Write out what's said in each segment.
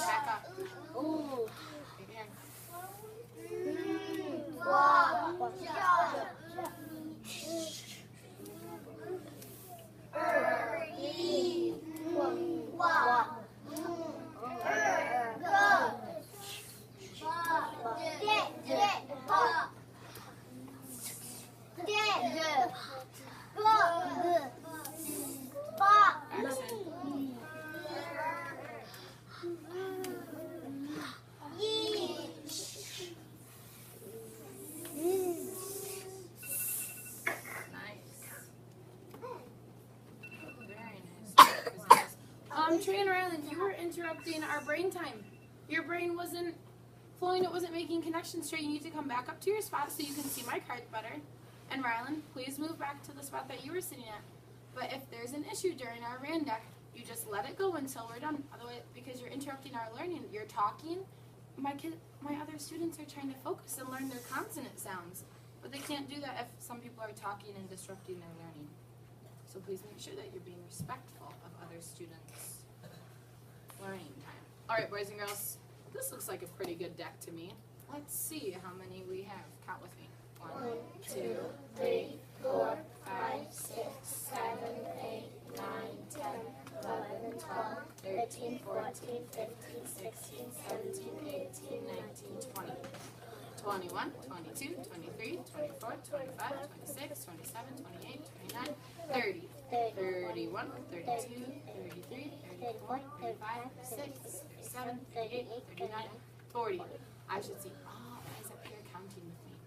back up. Ooh. Right here. Trey and Ryland, you were interrupting our brain time. Your brain wasn't flowing, it wasn't making connections. Trey, you need to come back up to your spot so you can see my cards better. And Ryland, please move back to the spot that you were sitting at. But if there's an issue during our rand deck, you just let it go until we're done. Otherwise, because you're interrupting our learning, you're talking. My other students are trying to focus and learn their consonant sounds. But they can't do that if some people are talking and disrupting their learning. So please make sure that you're being respectful of other students' learning time. All right, boys and girls, this looks like a pretty good deck to me. Let's see how many we have. Count with me. 1, 2, 3, 4, 5, 6, 7, 8, 9, 10, 11, 12, 13, 14, 15, 16, 17, 18, 19, 20. 21, 22, 23, 24, 25, 26, 27, 28, 29, 30, 31, 32, 33, 34, 35, 36, 37, 38, 39, 40. I should see all eyes up here counting with me.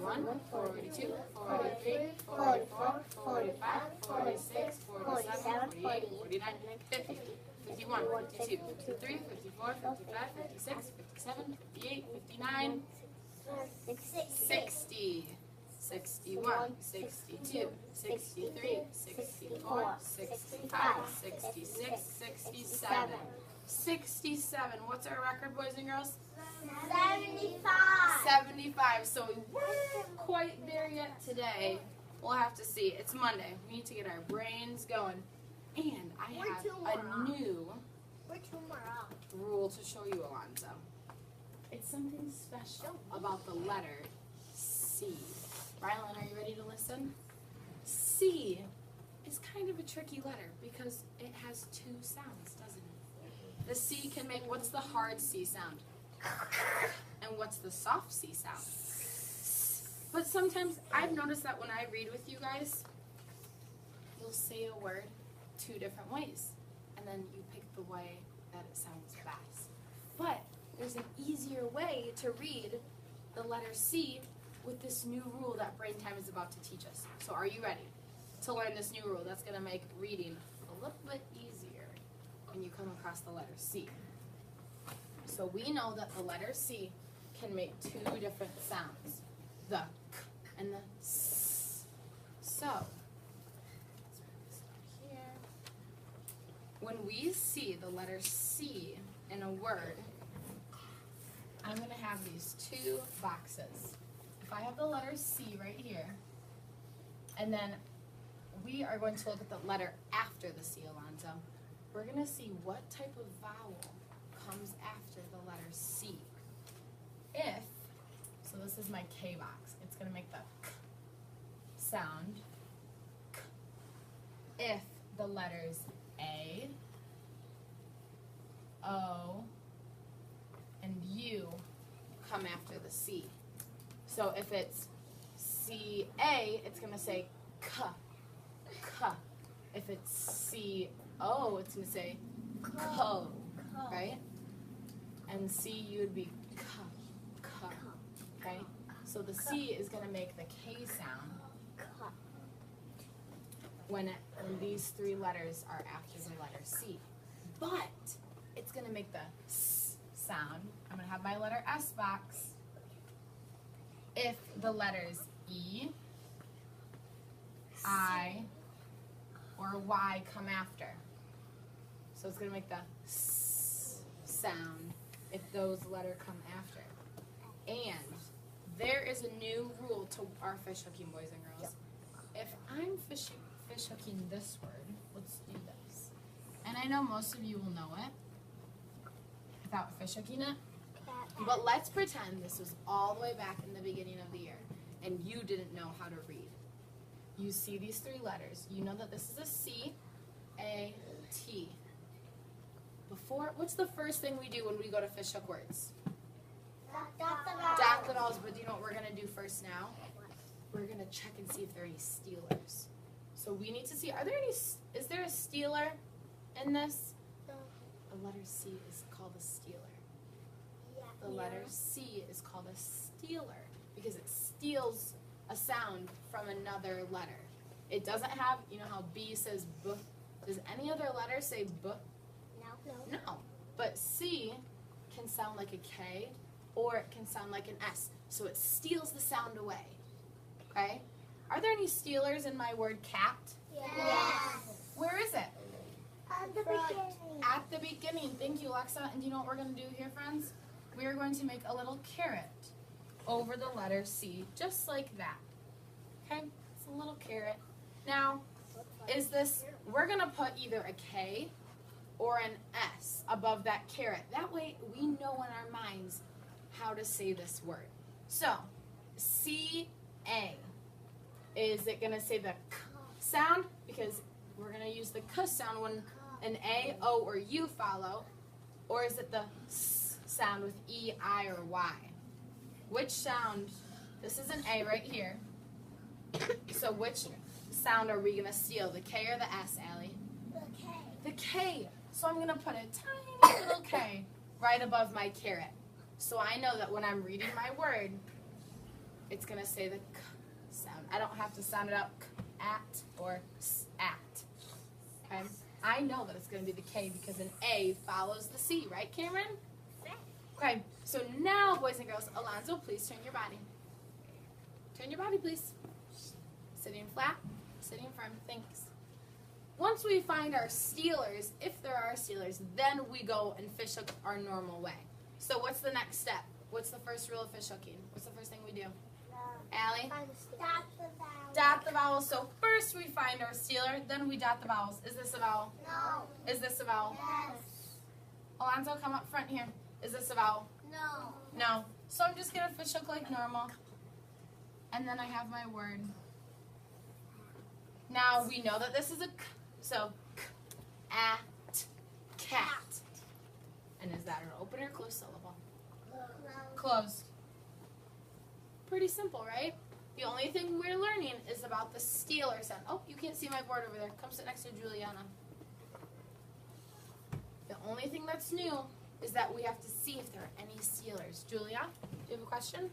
41, 42, 43, 44, 45, 46, 47, 48, 49, 50, 51, 52, 53, 54, 55, 56, 57, 58, 59, 60, 61, 62, 63, 64, 65, 66, 67. 67. What's our record, boys and girls? 75. 75. So we weren't quite there yet today. We'll have to see. It's Monday. We need to get our brains going. And I have a new rule to show you, Alonzo. It's something special about the letter C. Rylan, are you ready to listen? C is kind of a tricky letter because it has two sounds, doesn't it? The C can make, what's the hard C sound? And what's the soft C sound? But sometimes I've noticed that when I read with you guys, you'll say a word two different ways. And then you pick the way that it sounds best. But there's an easier way to read the letter C with this new rule that Brain Time is about to teach us. So are you ready to learn this new rule that's going to make reading a little bit easier when you come across the letter C? So we know that the letter C can make two different sounds, the K and the S. So, let's put this over here. When we see the letter C in a word, I'm going to have these two boxes. If I have the letter C right here, and then we are going to look at the letter after the C, Alonzo, we're going to see what type of vowel comes after the letter C. If, so this is my K box, it's going to make the K sound, K. If the letters A, O, and U come after the C. So if it's C-A, it's going to say K, K. If it's C-O, it's going to say ko, right? And C-U would be K, K, right? So the C is going to make the K sound when these three letters are after the letter C. But it's going to make the S sound. I'm going to have my letter S box if the letters E, I, or Y come after. So it's going to make the S sound if those letters come after. And there is a new rule to our fish hooking, boys and girls. If I'm fish hooking this word, let's do this. And I know most of you will know it. If without fish hooking it. But let's pretend this was all the way back in the beginning of the year and you didn't know how to read. You see these three letters. You know that this is a C, A, T. What's the first thing we do when we go to fish hook words? Dot the vowels, but do you know what we're going to do first now? We're going to check and see if there are any stealers. So we need to see, is there a stealer in this? The letter C is called a stealer. The letter C is called a stealer because it steals a sound from another letter. It doesn't have, you know how B says B? Does any other letter say B? No. But C can sound like a K or it can sound like an S. So it steals the sound away. Okay? Are there any stealers in my word cat? Yes. Where is it? At the beginning. At the beginning. Thank you, Alexa. And do you know what we're going to do here, friends? We are going to make a little caret over the letter C, just like that. Okay? It's a little caret. Now, we're going to put either a K or an S above that caret. That way, we know in our minds how to say this word. So, C-A. Is it going to say the K sound? Because we're going to use the K sound when an A, O, or U follow. Or is it the S sound with E, I, or Y? Which sound? This is an A right here. So which sound are we going to steal? The K or the S, Allie? The K. The K. So I'm going to put a tiny little K right above my caret. So I know that when I'm reading my word, it's going to say the K sound. I don't have to sound it out at or at. Okay? I know that it's going to be the K because an A follows the C, right, Cameron? Okay, so now, boys and girls, Alonzo, please turn your body. Turn your body, please. Sitting flat, sitting firm. Thanks. Once we find our stealers, if there are stealers, then we go and fish hook our normal way. So what's the next step? What's the first rule of fish hooking? What's the first thing we do? Allie? Dot the vowel. Dot the vowels. So first we find our stealer, then we dot the vowels. Is this a vowel? No. Is this a vowel? Yes. Alonzo, come up front here. Is this a vowel? No. No. So I'm just going to fish hook like normal. And then I have my word. Now we know that this is a K. So K, at, cat. And is that an open or closed syllable? Closed. Pretty simple, right? The only thing we're learning is about the stealer sound. Oh, you can't see my board over there. Come sit next to Juliana. The only thing that's new is that we have to see if there are any stealers. Julia, do you have a question?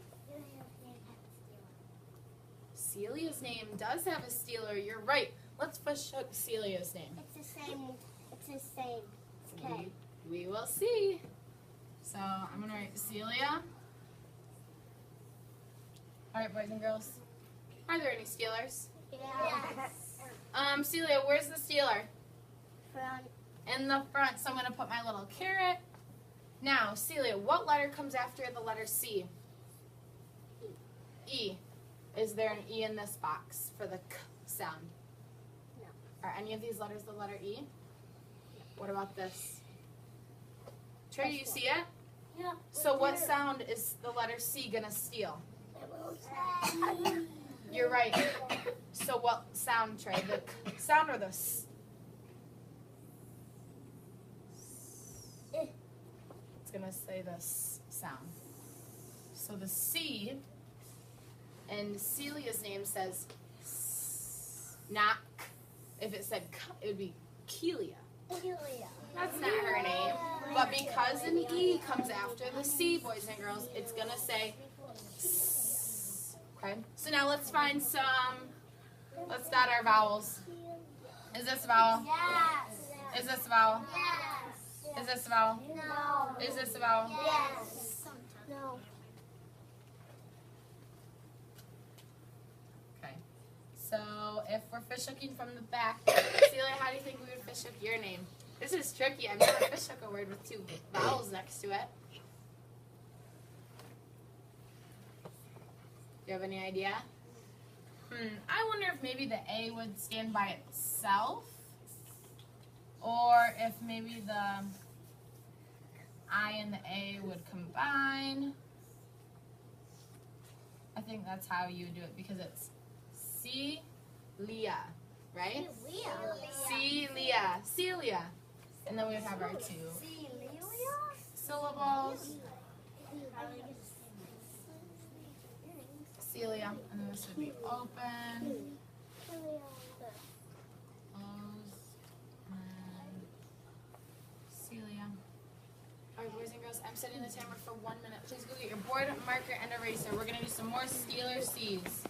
Celia's name does have a stealer. You're right. Let's fish hook Celia's name. It's the same. It's the same. It's K. We will see. So I'm going to write Celia. All right, boys and girls. Are there any stealers? Yes. Celia, where's the stealer? Front. In the front. So I'm going to put my little caret. Now, Celia, what letter comes after the letter C? E. Is there an E in this box for the K sound? No. Are any of these letters the letter E? What about this? Trey, do you see it? Yeah. So what sound is the letter C going to steal? You're right. So what sound, Trey? The K sound or the S? It's going to say the S sound. So the C in Celia's name says S, not K. If it said K, it would be Kelia. That's not her name. But because an E comes after the C, boys and girls, it's going to say S. Okay? So now let's find let's dot our vowels. Is this a vowel? Yes. Is this a vowel? Yes. Is this a vowel? No. Is this a vowel? Yes. No. Okay. So if we're fish hooking from the back, Celia, how do you think we would fish hook your name? This is tricky. I've never fish hook a word with two vowels next to it. Do you have any idea? I wonder if maybe the A would stand by itself. Or if maybe I and the A would combine. I think that's how you do it because it's Celia, right? Celia. Celia. And then we would have our two syllables. Celia. And then this would be open. Close. And Celia. Alright, boys and girls, I'm setting the timer for 1 minute. Please go get your board, marker, and eraser. We're going to do some more Scalar C's.